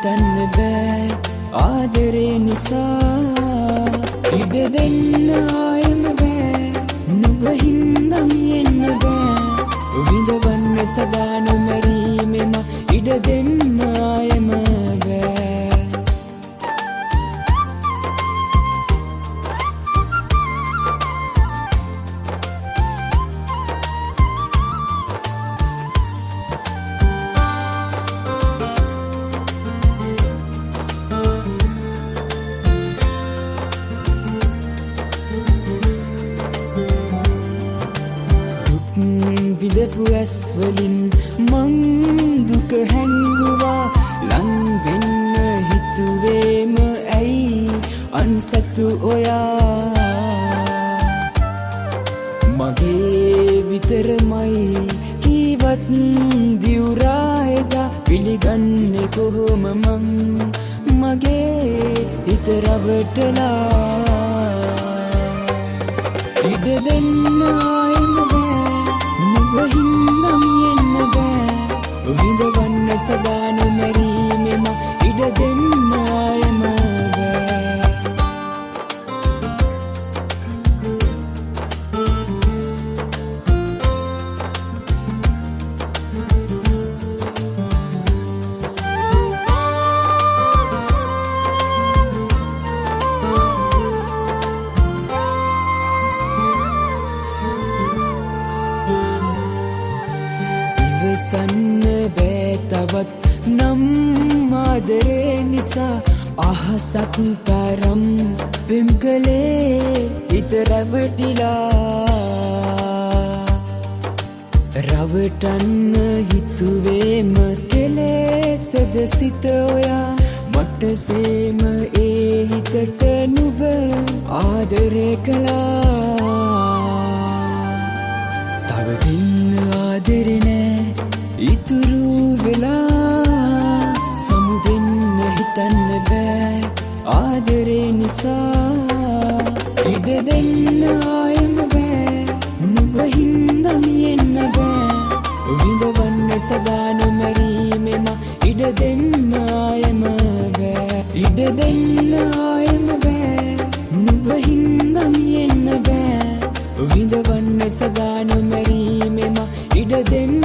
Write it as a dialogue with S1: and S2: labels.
S1: හිතන්න බෑ ආදරේ නිසා ඉඩ දෙන්න ආයෙම බෑ නුඹ හින්දා මියෙන්න බෑ විඳවන්න සදා නොමැරීමෙම ඉඩ දෙන්න ආයෙම බෑ විදපු ඇස් වලින් මං දුක හැංගුවා ලං වෙන්න හිතුවේම ඇයි අන්සතු ඔයා මගේ විතරමයි කීවත් දිවුරායදා පිළිගන්නේ කොහොම මං මගේ හිත රවටලා ඉඩ දෙන්න ආයෙම හින්දා මියෙන්න බෑ විඳවන්න සදා නොමැරීමෙම ඉඩ දෙන්න ආයෙම සන්න බෑ තවත් නම් ආදරේ නිසා අහසක් තරම් පෙම් කළේ හිත රැවටිලා රවටන්න හිතුවේම කෙලෙසද සිත ඔයා මට සේම ඒ හිතට නුඹ ආදරේ කළා තව දෙන්න ආදරේ නෑ ඉතුරු වෙලා සමුදෙන්න හිතන්න බෑ ආදරේ නිසා ඉඩ දෙන්න ආයෙම බෑ නුඹ හින්දා මියෙන්න බෑ විඳවන්න සදා නොමැරීමෙම ඉඩ දෙන්න ආයෙම බෑ ඉඩ දෙන්න ආයෙම බෑ නුඹ හින්දා මියෙන්න බෑ විඳවන්න සදා නොමැරීමෙම ඉඩ දෙන්න